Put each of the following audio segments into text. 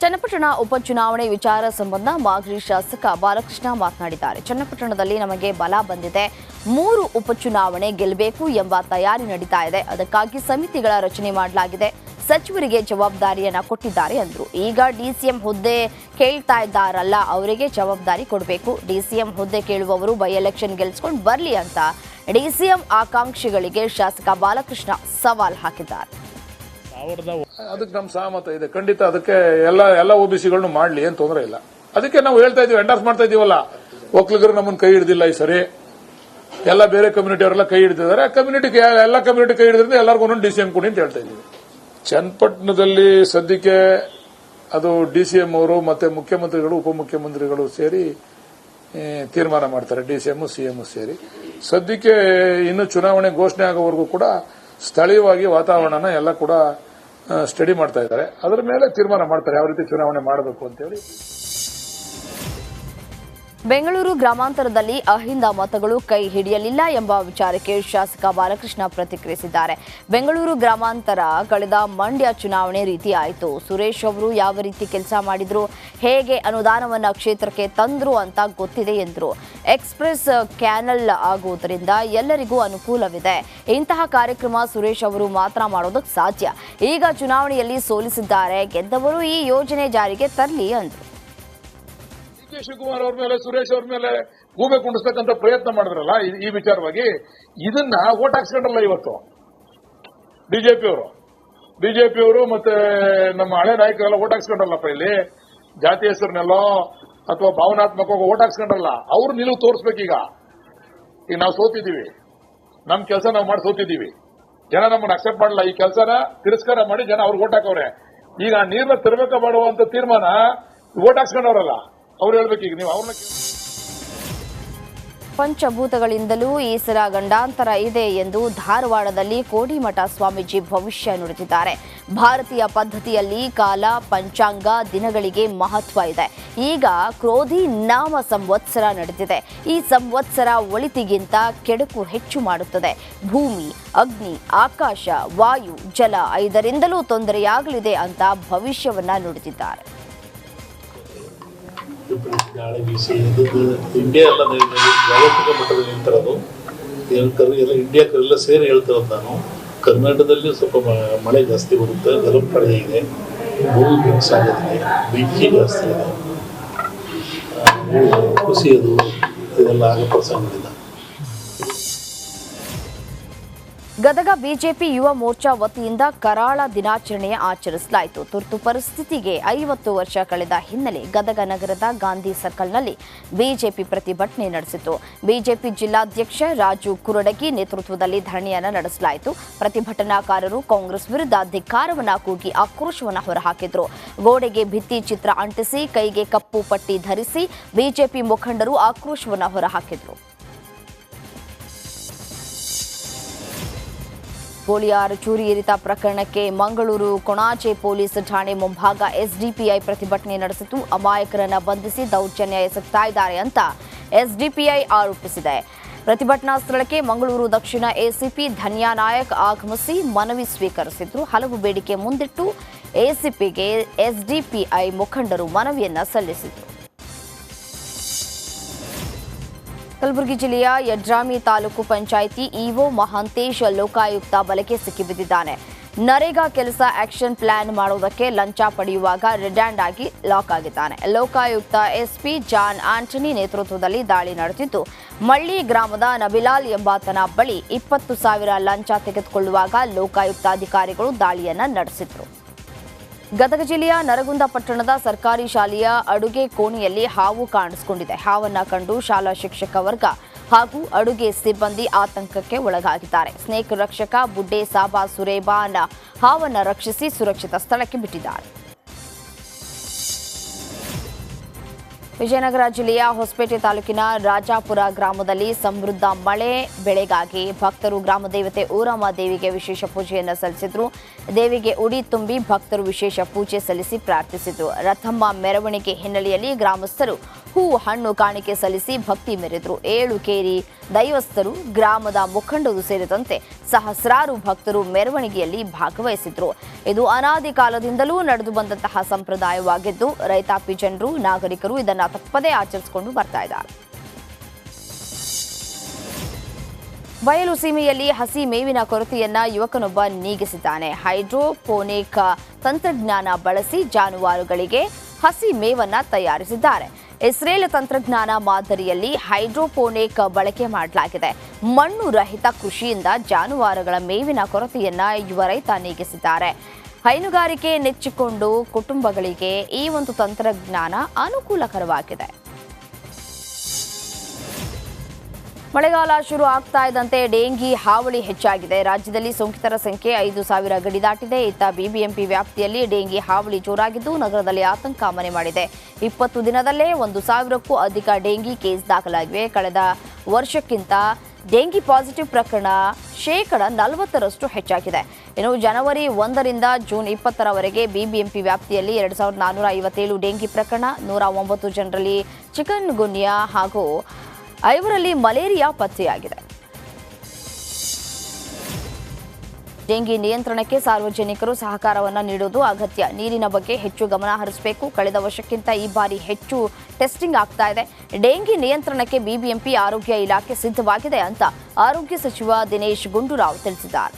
ಚನ್ನಪಟ್ಟಣ ಉಪಚುನಾವಣೆ ವಿಚಾರ ಸಂಬಂಧ ಮಾಗಡಿ ಶಾಸಕ ಬಾಲಕೃಷ್ಣ ಮಾತನಾಡಿದ್ದಾರೆ. ಚನ್ನಪಟ್ಟಣದಲ್ಲಿ ನಮಗೆ ಬಲ ಬಂದಿದೆ, 3 ಉಪಚುನಾವಣೆ ಗೆಲ್ಲಬೇಕು ಎಂಬ ತಯಾರಿ ನಡೀತಾ ಇದೆ. ಅದಕ್ಕಾಗಿ ಸಮಿತಿಗಳ ರಚನೆ ಮಾಡಲಾಗಿದೆ. ಸಚಿವರಿಗೆ ಜವಾಬ್ದಾರಿಯನ್ನ ಕೊಟ್ಟಿದ್ದಾರೆ ಎಂದರು. ಈಗ ಡಿಸಿಎಂ ಹುದ್ದೆ ಕೇಳ್ತಾ ಇದ್ದಾರಲ್ಲ, ಅವರಿಗೆ ಜವಾಬ್ದಾರಿ ಕೊಡಬೇಕು. ಡಿಸಿಎಂ ಹುದ್ದೆ ಕೇಳುವವರು ಬೈ ಎಲೆಕ್ಷನ್ ಗೆಲ್ಸ್ಕೊಂಡು ಬರಲಿ ಅಂತ ಡಿಸಿಎಂ ಆಕಾಂಕ್ಷಿಗಳಿಗೆ ಶಾಸಕ ಬಾಲಕೃಷ್ಣ ಸವಾಲ್ ಹಾಕಿದ್ದಾರೆ. ಅದಕ್ಕೆ ನಮ್ಮ ಸಹಮತ ಇದೆ. ಖಂಡಿತ ಅದಕ್ಕೆ ಎಲ್ಲ ಓಬಿಸಿಗಳನ್ನು ಮಾಡಲಿ, ಏನು ತೊಂದರೆ ಇಲ್ಲ. ಅದಕ್ಕೆ ನಾವು ಹೇಳ್ತಾ ಇದೀವಿ, ಎಂಡರ್ಸ್ ಮಾಡ್ತಾ ಇದೀವಲ್ಲ. ಒಕ್ಕಲಿಗರು ನಮ್ಮನ್ನು ಕೈ ಹಿಡಿದಿಲ್ಲ ಈ ಸರಿ, ಎಲ್ಲ ಬೇರೆ ಕಮ್ಯುನಿಟಿ ಅವರೆಲ್ಲ ಕೈ ಹಿಡಿದಿದ್ದಾರೆ. ಎಲ್ಲ ಕಮ್ಯುನಿಟಿ ಕೈ ಹಿಡಿದ್ರಿಂದ ಎಲ್ಲರಿಗೂ ಒಂದೊಂದು ಡಿಸಿಎಂ ಕೊಡಿ ಅಂತ ಹೇಳ್ತಾ ಇದೀವಿ. ಚನ್ನಪಟ್ಟಣದಲ್ಲಿ ಸದ್ಯಕ್ಕೆ ಅದು ಡಿಸಿಎಂ ಅವರು ಮತ್ತೆ ಮುಖ್ಯಮಂತ್ರಿಗಳು ಉಪಮುಖ್ಯಮಂತ್ರಿಗಳು ಸೇರಿ ತೀರ್ಮಾನ ಮಾಡ್ತಾರೆ. ಡಿಸಿಎಂ ಸಿಎಂ ಸೇರಿ ಸದ್ಯಕ್ಕೆ ಇನ್ನು ಚುನಾವಣೆ ಘೋಷಣೆ ಆಗೋವರೆಗೂ ಕೂಡ ಸ್ಥಳೀಯವಾಗಿ ವಾತಾವರಣನ ಎಲ್ಲ ಕೂಡ ಸ್ಟಡಿ ಮಾಡ್ತಾ ಇದ್ದಾರೆ. ಅದರ ಮೇಲೆ ತೀರ್ಮಾನ ಮಾಡ್ತಾರೆ ಯಾವ ರೀತಿ ಚುನಾವಣೆ ಮಾಡಬೇಕು ಅಂತೇಳಿ. ಬೆಂಗಳೂರು ಗ್ರಾಮಾಂತರದಲ್ಲಿ ಅಹಿಂದ ಮತಗಳು ಕೈ ಹಿಡಿಯಲಿಲ್ಲ ಎಂಬ ವಿಚಾರಕ್ಕೆ ಶಾಸಕ ಬಾಲಕೃಷ್ಣ ಪ್ರತಿಕ್ರಿಯಿಸಿದ್ದಾರೆ. ಬೆಂಗಳೂರು ಗ್ರಾಮಾಂತರ ಕಳೆದ ಮಂಡ್ಯ ಚುನಾವಣೆ ರೀತಿ ಆಯಿತು. ಸುರೇಶ್ ಅವರು ಯಾವ ರೀತಿ ಕೆಲಸ ಮಾಡಿದ್ರು, ಹೇಗೆ ಅನುದಾನವನ್ನ ಕ್ಷೇತ್ರಕ್ಕೆ ತಂದ್ರು ಅಂತ ಗೊತ್ತಿದೆ ಎಂದರು. ಎಕ್ಸ್ಪ್ರೆಸ್ ಕ್ಯಾನಲ್ ಆಗುವುದರಿಂದ ಎಲ್ಲರಿಗೂ ಅನುಕೂಲವಿದೆ. ಇಂತಹ ಕಾರ್ಯಕ್ರಮ ಸುರೇಶ್ ಅವರು ಮಾತ್ರ ಮಾಡೋದಕ್ಕೆ ಸಾಧ್ಯ. ಈಗ ಚುನಾವಣೆಯಲ್ಲಿ ಸೋಲಿಸಿದ್ದಾರೆ, ಗೆದ್ದವರು ಈ ಯೋಜನೆ ಜಾರಿಗೆ ತರಲಿ ಎಂದರು. ಶಿವಕುಮಾರ್ ಅವ್ರ ಮೇಲೆ, ಸುರೇಶ್ ಅವ್ರ ಮೇಲೆ ಗೂಬೆ ಕುಂಡಿಸ್ತಕ್ಕಂಥ ಪ್ರಯತ್ನ ಮಾಡಿದ್ರಲ್ಲ ಈ ವಿಚಾರವಾಗಿ, ಇದನ್ನ ಓಟ್ ಹಾಕ್ಸ್ಕೊಂಡ್ರಲ್ಲ ಇವತ್ತು ಬಿಜೆಪಿಯವರು ಮತ್ತೆ ನಮ್ಮ ಹಳೆ ನಾಯಕರೆಲ್ಲ ಓಟ್ ಹಾಕ್ಸ್ಕೊಂಡ್ರಲ್ಲಪ್ಪ. ಇಲ್ಲಿ ಜಾತಿ ಹೆಸರನ್ನೆಲ್ಲೋ ಅಥವಾ ಭಾವನಾತ್ಮಕವಾಗಿ ಓಟ್ ಹಾಕ್ಸ್ಕೊಂಡ್ರಲ್ಲ, ಅವ್ರು ನಿಲುವು ತೋರಿಸ್ಬೇಕೀಗ. ಈಗ ನಾವು ಸೋತಿದ್ದೀವಿ, ನಮ್ ಕೆಲಸ ನಾವು ಮಾಡಿ ಸೋತಿದ್ದೀವಿ, ಜನ ನಮ್ಮನ್ನು ಅಕ್ಸೆಪ್ಟ್ ಮಾಡಲ್ಲ. ಈ ಕೆಲಸನ ತಿರಸ್ಕಾರ ಮಾಡಿ ಜನ ಅವ್ರಿಗೆ ಓಟ್ ಹಾಕವ್ರೆ. ಈಗ ನೀರ್ನ ತರಬೇಕ ಮಾಡುವಂತ ತೀರ್ಮಾನ ಓಟ್ ಹಾಕ್ಸ್ಕೊಂಡವ್ರಲ್ಲ, ಅವ್ರು ಹೇಳ್ಬೇಕು. ಈಗ ನೀವು ಅವ್ರನ್ನ ಪಂಚಭೂತಗಳಿಂದಲೂ ಈ ಸಲ ಗಂಡಾಂತರ ಇದೆ ಎಂದು ಧಾರವಾಡದಲ್ಲಿ ಕೋಡಿಮಠ ಸ್ವಾಮೀಜಿ ಭವಿಷ್ಯ ನುಡಿದಿದ್ದಾರೆ. ಭಾರತೀಯ ಪದ್ಧತಿಯಲ್ಲಿ ಕಾಲ, ಪಂಚಾಂಗ, ದಿನಗಳಿಗೆ ಮಹತ್ವ ಇದೆ. ಈಗ ಕ್ರೋಧಿ ನಾಮ ಸಂವತ್ಸರ ನಡೆದಿದೆ. ಈ ಸಂವತ್ಸರ ಒಳಿತಿಗಿಂತ ಕೆಡುಕು ಹೆಚ್ಚು ಮಾಡುತ್ತದೆ. ಭೂಮಿ, ಅಗ್ನಿ, ಆಕಾಶ, ವಾಯು, ಜಲ 5ರಿಂದಲೂ ತೊಂದರೆಯಾಗಲಿದೆ ಅಂತ ಭವಿಷ್ಯವನ್ನ ನುಡಿದಿದ್ದಾರೆ. ಗಾಳಿ ಬೀಸಿ ಇಂಡಿಯಾ ಎಲ್ಲ ಜಾಗತಿಕ ಮಟ್ಟದಲ್ಲಿ ನಿಂತಿರೋದು ಎಲ್ಲ ಇಂಡಿಯಾಕ್ಕೆಲ್ಲ ಸೇರಿ ಹೇಳ್ತಿರೋದು. ನಾನು ಕರ್ನಾಟಕದಲ್ಲಿ ಸ್ವಲ್ಪ ಮಳೆ ಜಾಸ್ತಿ ಬರುತ್ತೆ, ಜಲಪ್ರಳಯ ಇದೆ, ಭೂಮಿ ಮಿಕ್ಸ್ ಆಗೋದಿದೆ, ಬೆಂಕಿ ಜಾಸ್ತಿ ಇದೆ, ಕುಸಿಯೋದು ಇದೆಲ್ಲ ಆಗೋ ಪ್ರಸಂಗವಿಲ್ಲ. ಗದಗ ಬಿಜೆಪಿ ಯುವ ಮೋರ್ಚಾ ವತಿಯಿಂದ ಕರಾಳ ದಿನಾಚರಣೆ ಆಚರಿಸಲಾಯಿತು. ತುರ್ತು ಪರಿಸ್ಥಿತಿಗೆ 50 ವರ್ಷ ಕಳೆದ ಹಿನ್ನೆಲೆ ಗದಗ ನಗರದ ಗಾಂಧಿ ಸರ್ಕಲ್ನಲ್ಲಿ ಬಿಜೆಪಿ ಪ್ರತಿಭಟನೆ ನಡೆಸಿತು. ಬಿಜೆಪಿ ಜಿಲ್ಲಾಧ್ಯಕ್ಷ ರಾಜು ಕುರಡಗಿ ನೇತೃತ್ವದಲ್ಲಿ ಧರಣಿಯನ್ನು ನಡೆಸಲಾಯಿತು. ಪ್ರತಿಭಟನಾಕಾರರು ಕಾಂಗ್ರೆಸ್ ವಿರುದ್ಧ ಧಿಕ್ಕಾರವನ್ನ ಕೂಗಿ ಆಕ್ರೋಶವನ್ನು ಹೊರಹಾಕಿದ್ರು. ಗೋಡೆಗೆ ಭಿತ್ತಿ ಚಿತ್ರ ಅಂಟಿಸಿ, ಕೈಗೆ ಕಪ್ಪು ಪಟ್ಟಿ ಧರಿಸಿ ಬಿಜೆಪಿ ಮುಖಂಡರು ಆಕ್ರೋಶವನ್ನು ಹೊರಹಾಕಿದ್ರು. ಗೋಲಿಯಾರ್ ಚೂರಿ ಇರಿತ ಪ್ರಕರಣಕ್ಕೆ ಮಂಗಳೂರು ಕೊಣಾಜೆ ಪೊಲೀಸ್ ಠಾಣೆ ಮುಂಭಾಗ ಎಸ್ಡಿಪಿಐ ಪ್ರತಿಭಟನೆ ನಡೆಸಿತು. ಅಮಾಯಕರನ್ನ ಬಂಧಿಸಿ ದೌರ್ಜನ್ಯ ಎಸಗ್ತಾ ಇದ್ದಾರೆ ಅಂತ ಎಸ್ಡಿಪಿಐ ಆರೋಪಿಸಿದೆ. ಪ್ರತಿಭಟನಾ ಸ್ಥಳಕ್ಕೆ ಮಂಗಳೂರು ದಕ್ಷಿಣ ಎಸಿಪಿ ಧನ್ಯಾ ನಾಯಕ್ ಆಗಮಿಸಿ ಮನವಿ ಸ್ವೀಕರಿಸಿದ್ರು. ಹಲವು ಬೇಡಿಕೆ ಮುಂದಿಟ್ಟು ಎಸಿಪಿಗೆ ಎಸ್ಡಿಪಿಐ ಮುಖಂಡರು ಮನವಿಯನ್ನ ಸಲ್ಲಿಸಿದರು. ಕಲಬುರಗಿ ಜಿಲ್ಲೆಯ ಯಡ್ರಾಮಿ ತಾಲೂಕು ಪಂಚಾಯಿತಿ ಇಒ ಮಹಾಂತೇಶ್ ಲೋಕಾಯುಕ್ತ ಬಲೆಗೆ ಸಿಕ್ಕಿಬಿದ್ದಿದ್ದಾನೆ. ನರೇಗಾ ಕೆಲಸ ಆಕ್ಷನ್ ಪ್ಲಾನ್ ಮಾಡುವುದಕ್ಕೆ ಲಂಚ ಪಡೆಯುವಾಗ ರೆಡ್ ಹ್ಯಾಂಡ್ ಆಗಿ ಲಾಕ್ ಆಗಿದ್ದಾನೆ. ಲೋಕಾಯುಕ್ತ ಎಸ್ಪಿ ಜಾನ್ ಆಂಟನಿ ನೇತೃತ್ವದಲ್ಲಿ ದಾಳಿ ನಡೆದಿದ್ದು, ಮಳ್ಳಿ ಗ್ರಾಮದ ನಬಿಲಾಲ್ ಎಂಬಾತನ ಬಳಿ 20,000 ಲಂಚ ತೆಗೆದುಕೊಳ್ಳುವಾಗ ಲೋಕಾಯುಕ್ತ ಅಧಿಕಾರಿಗಳು ದಾಳಿಯನ್ನ ನಡೆಸಿದ್ರು. ಗದಗ ಜಿಲ್ಲೆಯ ನರಗುಂದ ಪಟ್ಟಣದ ಸರ್ಕಾರಿ ಶಾಲೆಯ ಅಡುಗೆ ಕೋಣೆಯಲ್ಲಿ ಹಾವು ಕಾಣಿಸಿಕೊಂಡಿದೆ. ಹಾವನ್ನ ಕಂಡು ಶಾಲಾ ಶಿಕ್ಷಕ ವರ್ಗ ಹಾಗೂ ಅಡುಗೆ ಸಿಬ್ಬಂದಿ ಆತಂಕಕ್ಕೆ ಒಳಗಾಗಿದ್ದಾರೆ. ಸ್ನೇಕ್ ರಕ್ಷಕ ಬುಡ್ಡೆ ಸಾಬಾ ಸುರೇಬಾನ್ ಹಾವನ್ನ ರಕ್ಷಿಸಿ ಸುರಕ್ಷಿತ ಸ್ಥಳಕ್ಕೆ ಬಿಟ್ಟಿದ್ದಾರೆ. ವಿಜಯನಗರ ಜಿಲ್ಲೆಯ ಹೊಸಪೇಟೆ ತಾಲೂಕಿನ ರಾಜಾಪುರ ಗ್ರಾಮದಲ್ಲಿ ಸಮೃದ್ಧ ಮಳೆ ಬೆಳೆಗಾಗಿ ಭಕ್ತರು ಗ್ರಾಮದೇವತೆ ಊರಮ್ಮ ದೇವಿಗೆ ವಿಶೇಷ ಪೂಜೆಯನ್ನು ಸಲ್ಲಿಸಿದ್ರು. ದೇವಿಗೆ ಉಡಿ ತುಂಬಿ ಭಕ್ತರು ವಿಶೇಷ ಪೂಜೆ ಸಲ್ಲಿಸಿ ಪ್ರಾರ್ಥಿಸಿದ್ರು. ರಥಮ್ಮ ಮೆರವಣಿಗೆ ಹಿನ್ನೆಲೆಯಲ್ಲಿ ಗ್ರಾಮಸ್ಥರು ಹೂ ಹಣ್ಣು ಕಾಣಿಕೆ ಸಲ್ಲಿಸಿ ಭಕ್ತಿ ಮೆರೆದರು. 7 ಕೇರಿ ದೈವಸ್ಥರು, ಗ್ರಾಮದ ಮುಖಂಡರು ಸೇರಿದಂತೆ ಸಹಸ್ರಾರು ಭಕ್ತರು ಮೆರವಣಿಗೆಯಲ್ಲಿ ಭಾಗವಹಿಸಿದ್ರು. ಇದು ಅನಾದಿ ಕಾಲದಿಂದಲೂ ನಡೆದು ಬಂದಂತಹ ಸಂಪ್ರದಾಯವಾಗಿದ್ದು ರೈತಾಪಿ ಜನರು, ನಾಗರಿಕರು ಇದನ್ನು ತಪ್ಪದೇ ಆಚರಿಸಿಕೊಂಡು ಬರ್ತಾ ಇದ್ದಾರೆ. ಬಯಲು ಸೀಮೆಯಲ್ಲಿ ಹಸಿ ಮೇವಿನ ಕೊರತೆಯನ್ನ ಯುವಕನೊಬ್ಬ ನೀಗಿಸಿದ್ದಾನೆ. ಹೈಡ್ರೋಪೋನಿಕ್ ತಂತ್ರಜ್ಞಾನ ಬಳಸಿ ಜಾನುವಾರುಗಳಿಗೆ ಹಸಿ ಮೇವನ್ನ ತಯಾರಿಸಿದ್ದಾರೆ. ಇಸ್ರೇಲ್ ತಂತ್ರಜ್ಞಾನ ಮಾದರಿಯಲ್ಲಿ ಹೈಡ್ರೋಪೋನಿಕ್ ಬಳಕೆ ಮಾಡಲಾಗಿದೆ. ಮಣ್ಣು ರಹಿತ ಕೃಷಿಯಿಂದ ಜಾನುವಾರುಗಳ ಮೇವಿನ ಕೊರತೆಯನ್ನ ಯುವ ರೈತ ನೀಗಿಸಿದ್ದಾರೆ. ಹೈನುಗಾರಿಕೆ ನೆಚ್ಚಿಕೊಂಡು ಕುಟುಂಬಗಳಿಗೆ ಈ ಒಂದು ತಂತ್ರಜ್ಞಾನ ಅನುಕೂಲಕರವಾಗಿದೆ. ಮಳೆಗಾಲ ಶುರು ಆಗ್ತಾ ಇದ್ದಂತೆ ಡೆಂಗಿ ಹಾವಳಿ ಹೆಚ್ಚಾಗಿದೆ. ರಾಜ್ಯದಲ್ಲಿ ಸೋಂಕಿತರ ಸಂಖ್ಯೆ 5,000 ಗಡಿ ದಾಟಿದೆ. ಇತ್ತ ಬಿಬಿಎಂಪಿ ವ್ಯಾಪ್ತಿಯಲ್ಲಿ ಡೆಂಗಿ ಹಾವಳಿ ಜೋರಾಗಿದ್ದು ನಗರದಲ್ಲಿ ಆತಂಕ ಮನೆ ಮಾಡಿದೆ. 20 ದಿನದಲ್ಲೇ 1,000ಕ್ಕೂ ಅಧಿಕ ಡೆಂಗಿ ಕೇಸ್ ದಾಖಲಾಗಿವೆ. ಕಳೆದ ವರ್ಷಕ್ಕಿಂತ ಡೆಂಗಿ ಪಾಸಿಟಿವ್ ಪ್ರಕರಣ 40% ಹೆಚ್ಚಾಗಿದೆ. ಇನ್ನು ಜನವರಿ 1ರಿಂದ ಜೂನ್ 20ರವರೆಗೆ ಬಿಬಿಎಂಪಿ ವ್ಯಾಪ್ತಿಯಲ್ಲಿ 2,457 ಡೆಂಗಿ ಪ್ರಕರಣ, 109 ಜನರಲ್ಲಿ ಚಿಕನ್ ಗುನ್ಯಾ ಹಾಗೂ 5ರಲ್ಲಿ ಮಲೇರಿಯಾ ಪತ್ತೆಯಾಗಿದೆ. ಡೆಂಗಿ ನಿಯಂತ್ರಣಕ್ಕೆ ಸಾರ್ವಜನಿಕರು ಸಹಕಾರವನ್ನು ನೀಡುವುದು ಅಗತ್ಯ. ನೀರಿನ ಬಗ್ಗೆ ಹೆಚ್ಚು ಗಮನ ಹರಿಸಬೇಕು. ಕಳೆದ ವರ್ಷಕ್ಕಿಂತ ಈ ಬಾರಿ ಹೆಚ್ಚು ಟೆಸ್ಟಿಂಗ್ ಆಗ್ತಾ ಇದೆ. ಡೆಂಗಿ ನಿಯಂತ್ರಣಕ್ಕೆ ಬಿಬಿಎಂಪಿ ಆರೋಗ್ಯ ಇಲಾಖೆ ಸಿದ್ಧವಾಗಿದೆ ಅಂತ ಆರೋಗ್ಯ ಸಚಿವ ದಿನೇಶ್ ಗುಂಡೂರಾವ್ ತಿಳಿಸಿದ್ದಾರೆ.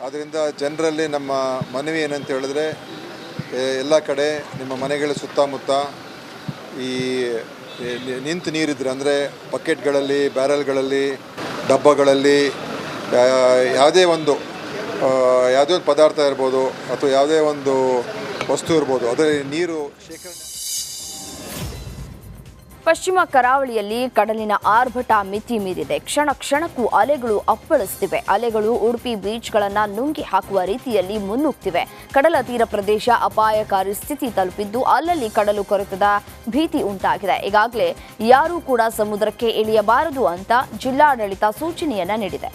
ಆದ್ದರಿಂದ ಜನರಲ್ಲಿ ನಮ್ಮ ಮನವಿ ಏನಂತ ಹೇಳಿದ್ರೆ, ಎಲ್ಲ ಕಡೆ ನಿಮ್ಮ ಮನೆಗಳ ಸುತ್ತಮುತ್ತ ಈ ನಿಂತು ನೀರಿದ್ರೆ ಅಂದರೆ ಬಕೆಟ್ಗಳಲ್ಲಿ, ಬ್ಯಾರಲ್ಗಳಲ್ಲಿ, ಡಬ್ಬಗಳಲ್ಲಿ ಯಾವುದೇ ಒಂದು ಪದಾರ್ಥ ಇರ್ಬೋದು ಅಥವಾ ಯಾವುದೇ ಒಂದು ವಸ್ತು ಇರ್ಬೋದು, ಅದರಲ್ಲಿ ನೀರು ಶೇಖರಣೆ. ಪಶ್ಚಿಮ ಕರಾವಳಿಯಲ್ಲಿ ಕಡಲಿನ ಆರ್ಭಟ ಮಿತಿ ಮೀರಿದೆ. ಕ್ಷಣ ಕ್ಷಣಕ್ಕೂ ಅಲೆಗಳು ಅಪ್ಪಳಿಸುತ್ತಿವೆ. ಅಲೆಗಳು ಉಡುಪಿ ಬೀಚ್ಗಳನ್ನು ನುಂಗಿ ಹಾಕುವ ರೀತಿಯಲ್ಲಿ ಮುನ್ನುಗ್ತಿವೆ. ಕಡಲ ತೀರ ಪ್ರದೇಶ ಅಪಾಯಕಾರಿ ಸ್ಥಿತಿ ತಲುಪಿದ್ದು ಅಲ್ಲಲ್ಲಿ ಕಡಲು ಕೊರೆತದ ಭೀತಿ ಉಂಟಾಗಿದೆ. ಈಗಾಗಲೇ ಯಾರೂ ಕೂಡ ಸಮುದ್ರಕ್ಕೆ ಇಳಿಯಬಾರದು ಅಂತ ಜಿಲ್ಲಾಡಳಿತ ಸೂಚನೆಯನ್ನ ನೀಡಿದೆ.